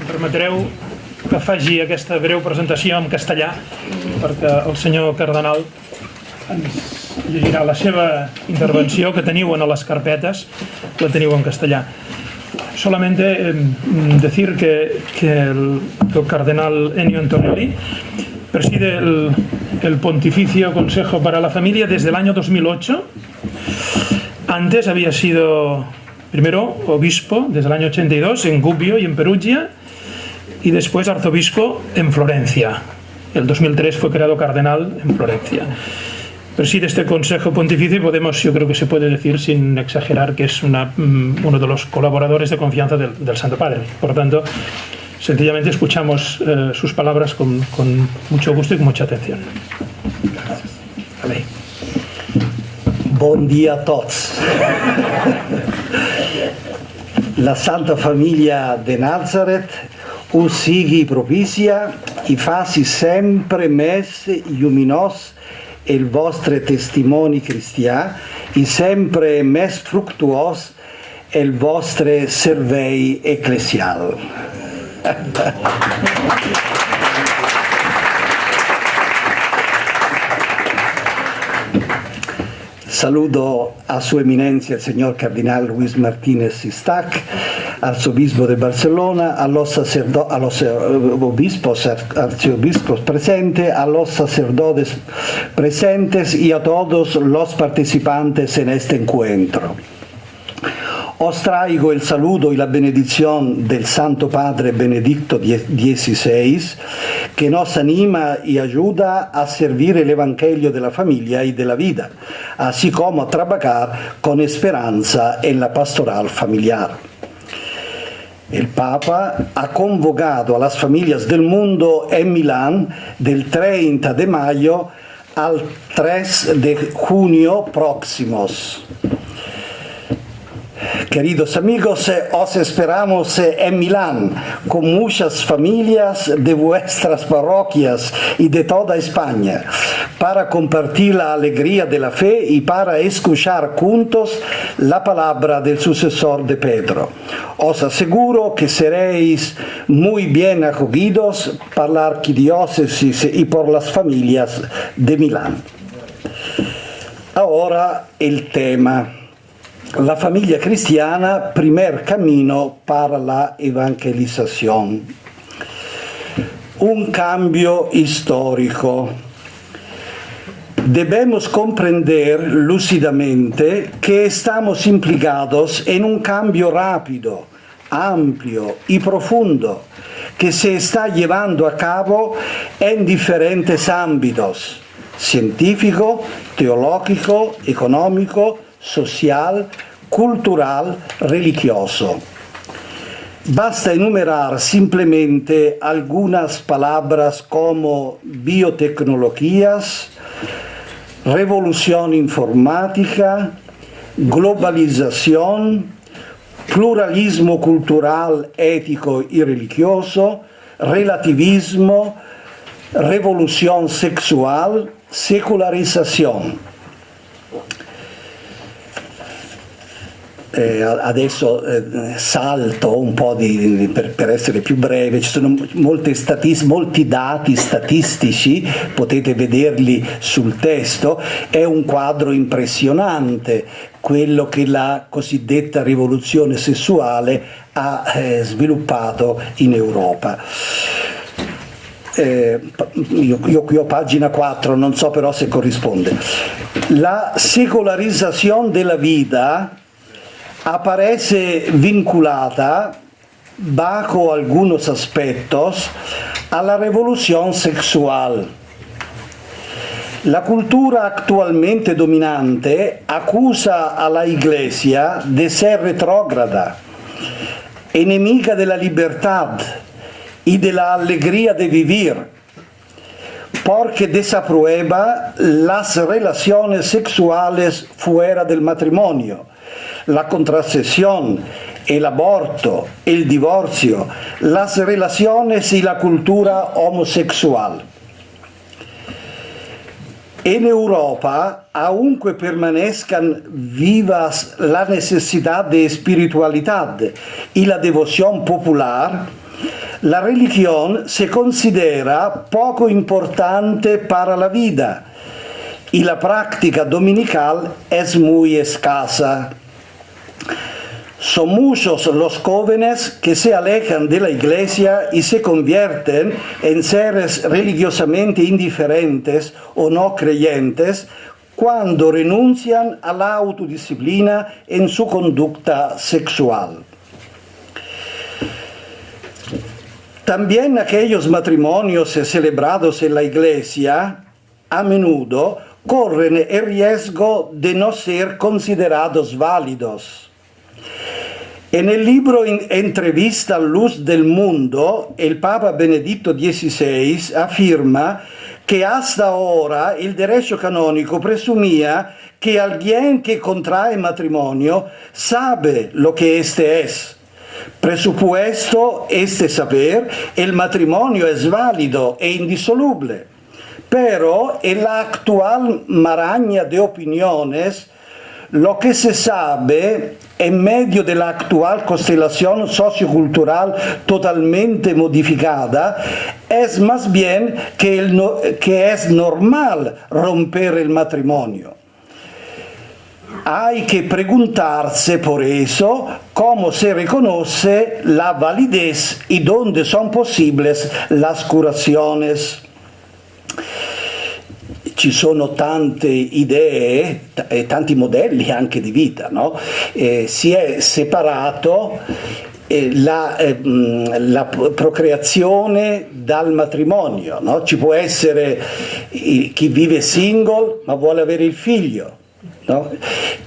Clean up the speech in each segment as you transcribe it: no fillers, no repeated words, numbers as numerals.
permetreu que faci aquesta breu presentació en castellà, perquè el senyor cardenal ens llegirà la seva intervenció, que teniu en les carpetes, la teniu en castellà. Solamente decir que el cardenal Ennio Antonelli preside el Pontificio Consejo para la Familia desde el año 2008. Antes había sido primero obispo desde el año 82 en Gubbio y en Perugia, y después arzobispo en Florencia. El 2003 fue creado cardenal en Florencia. Preside este Consejo Pontificio y podemos, yo creo que se puede decir sin exagerar, que es uno de los colaboradores de confianza del Santo Padre. Por lo tanto, sencillamente escuchamos sus palabras con mucho gusto y con mucha atención. Gracias. Vale. Buon dia a tots. La Santa Famiglia de Nazareth us sigui propicia i faci sempre més lluminós el vostre testimoni cristià i sempre més fructuós el vostre servei eclesial. Saludo a su eminencia el señor cardenal Luis Martínez Sistac, arzobispo de Barcelona, a los obispos, arzobispos presentes, a los sacerdotes presentes y a todos los participantes en este encuentro. Os traigo el saludo y la bendición del Santo Padre Benedicto XVI, que nos anima y ayuda a servir el Evangelio de la familia y de la vida, así como a trabajar con esperanza en la pastoral familiar. El Papa ha convocado a las familias del mundo en Milán del 30 de mayo al 3 de junio próximos. Queridos amigos, os esperamos en Milán con muchas familias de vuestras parroquias y de toda España para compartir la alegría de la fe y para escuchar juntos la palabra del sucesor de Pedro. Os aseguro que seréis muy bien acogidos por la arquidiócesis y por las familias de Milán. Ahora el tema. La familia cristiana, primer camino para la evangelización. Un cambio histórico. Debemos comprender lúcidamente que estamos implicados en un cambio rápido, amplio y profundo que se está llevando a cabo en diferentes ámbitos: científico, teológico, económico, social, cultural, religioso. Basta enumerar simplemente algunas palabras como biotecnologías, revolución informática, globalización, pluralismo cultural, ético y religioso, relativismo, revolución sexual, secularización. Adesso salto un po' per essere più breve. Ci sono molti dati statistici, potete vederli sul testo. È un quadro impressionante quello che la cosiddetta rivoluzione sessuale ha sviluppato in Europa. Io qui ho pagina 4, non so però se corrisponde. La secolarización de la vida aparece vinculata, bajo algunos aspectos, a la revolución sexual. La cultura actualmente dominante acusa a la Iglesia de ser retrógrada, enemiga de la libertad y de la alegría de vivir, porque desaprueba las relaciones sexuales fuera del matrimonio, la contracesión, el aborto, el divorcio, las relaciones y la cultura homosexual. En Europa, aunque permanezcan vivas la necesidad de espiritualidad y la devoción popular, La religión se considera poco importante para la vida y la práctica dominical es muy escasa. Son muchos los jóvenes que se alejan de la iglesia y se convierten en seres religiosamente indiferentes o no creyentes cuando renuncian a la autodisciplina en su conducta sexual. También aquellos matrimonios celebrados en la iglesia a menudo corren el riesgo de no ser considerados válidos. En el libro Entrevista Luz del Mundo, el Papa Benedicto XVI afirma que hasta ahora el derecho canónico presumía que alguien que contrae matrimonio sabe lo que éste es. Presupuesto este saber, el matrimonio es válido e indisoluble. Pero en la actual maraña de opiniones, lo que se sabe en medio de la actual constelación sociocultural totalmente modificada es más bien que es normal romper el matrimonio. Hay que preguntarse por eso cómo se reconoce la validez y dónde son posibles las curaciones. Ci sono tante idee e tanti modelli anche di vita, no? Si è separato la procreazione dal matrimonio, no? Ci può essere chi vive single ma vuole avere il figlio, no?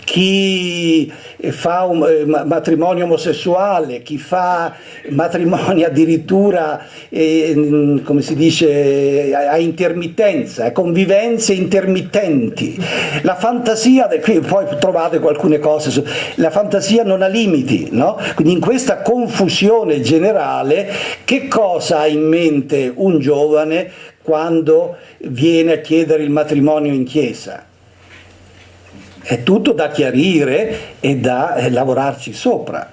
Chi fa un matrimonio omosessuale, chi fa matrimoni addirittura, come si dice, a intermittenza, a convivenze intermittenti. La fantasia, qui poi trovate alcune cose, la fantasia non ha limiti, no? Quindi in questa confusione generale, che cosa ha in mente un giovane quando viene a chiedere il matrimonio in chiesa? È tutto da chiarire e da lavorarci sopra.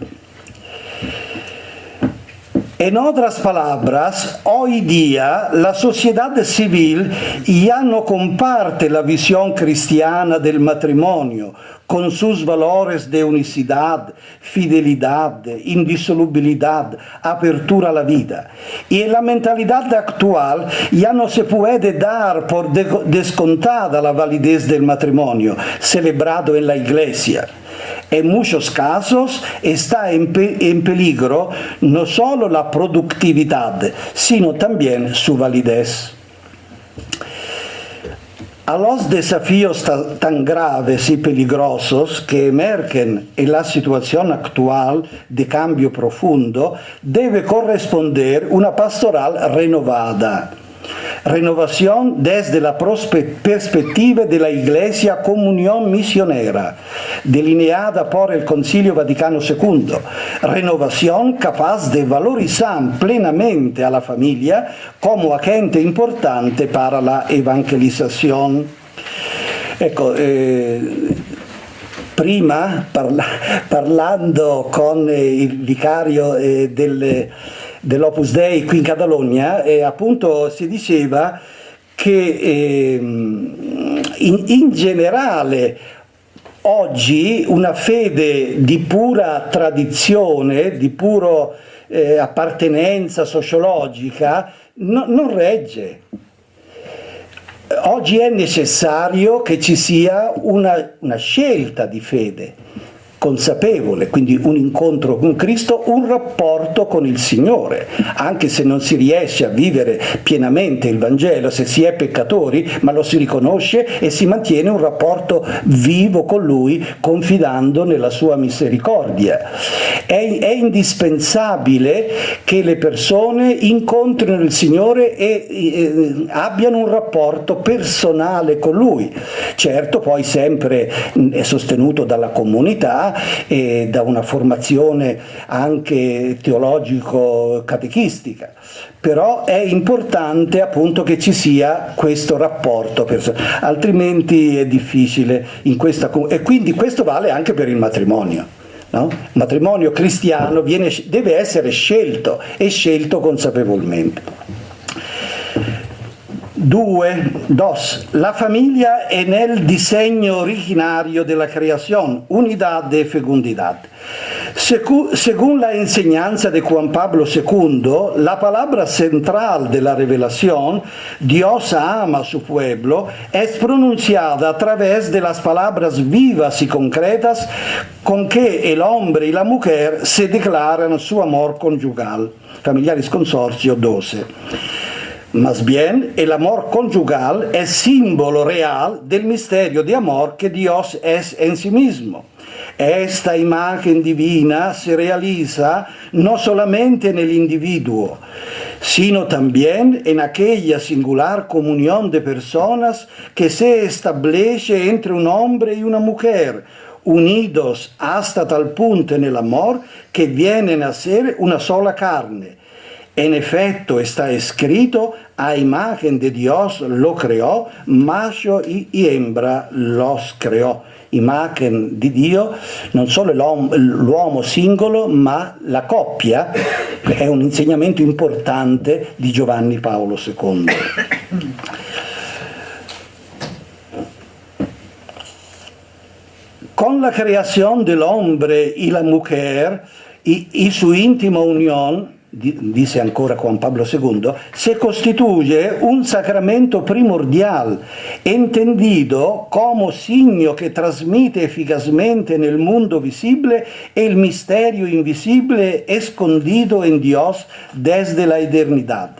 En otras palabras, hoy día la sociedad civil ya no comparte la visión cristiana del matrimonio con sus valores de unicidad, fidelidad, indisolubilidad, apertura a la vida. Y en la mentalidad actual ya no se puede dar por descontada la validez del matrimonio celebrado en la iglesia. En muchos casos está en peligro no solo la productividad, sino también su validez. A los desafíos tan graves y peligrosos que emergen en la situación actual de cambio profundo, debe corresponder una pastoral renovada. Renovación desde la perspectiva de la Iglesia Comunión Misionera, delineada por el Concilio Vaticano II. Renovación capaz de valorizar plenamente a la familia como agente importante para la evangelización. Ecco, prima parlando con il vicario dell'Opus Dei qui in Catalogna, appunto si diceva che in generale oggi una fede di pura tradizione, di pura appartenenza sociologica non regge. Oggi è necessario che ci sia una scelta di fede consapevole, quindi un incontro con Cristo, un rapporto con il Signore, anche se non si riesce a vivere pienamente il Vangelo, se si è peccatori, ma lo si riconosce e si mantiene un rapporto vivo con Lui, confidando nella sua misericordia. È indispensabile che le persone incontrino il Signore e abbiano un rapporto personale con Lui. Certo, poi sempre è sostenuto dalla comunità e da una formazione anche teologico-catechistica, però è importante appunto che ci sia questo rapporto personale, altrimenti è difficile in questa, e quindi questo vale anche per il matrimonio. no? Il matrimonio cristiano deve essere scelto e scelto consapevolmente. 2. La familia es el diseño originario de la creación, unidad de fecundidad. Según la enseñanza de Juan Pablo II, la palabra central de la revelación, Dios ama a su pueblo, es pronunciada a través de las palabras vivas y concretas con que el hombre y la mujer se declaran su amor conyugal. Familiares Consorcio 12. Más bien, el amor conyugal es símbolo real del misterio de amor que Dios es en sí mismo. Esta imagen divina se realiza no solamente en el individuo, sino también en aquella singular comunión de personas que se establece entre un hombre y una mujer, unidos hasta tal punto en el amor que vienen a ser una sola carne. En efecto, está escrito, a imagen de Dios lo creó, macho y hembra los creó. Imagen di Dio, non solo l'uomo singolo, ma la coppia, è un insegnamento importante di Giovanni Paolo II. Con la creación del hombre y la mujer y su íntima unión, dice ancora Juan Pablo II, se constituye un sacramento primordial, entendido como signo que transmite eficazmente en el mundo visible el misterio invisible escondido en Dios desde la eternidad.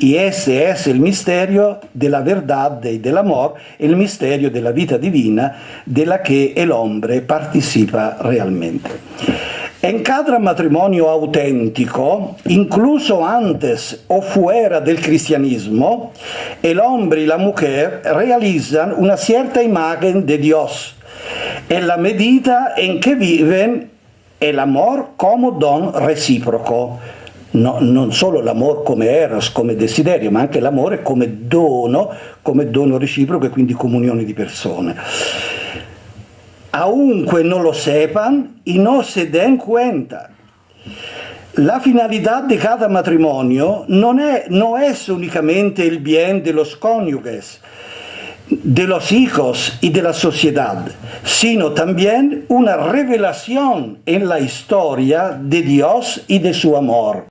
Y ese es el misterio de la verdad y del amor, el misterio de la vida divina de la que el hombre participa realmente. En cada matrimonio auténtico, incluso antes o fuera del cristianismo, el hombre y la mujer realizan una cierta imagen de Dios, en la medida en que viven el amor como don recíproco. No, non solo l'amore come eros, come desiderio, ma anche l'amore come dono reciproco e quindi comunione di persone. Aunque no lo sepan y no se den cuenta. La finalidad de cada matrimonio no es únicamente el bien de los cónyuges, de los hijos y de la sociedad, sino también una revelación en la historia de Dios y de su amor.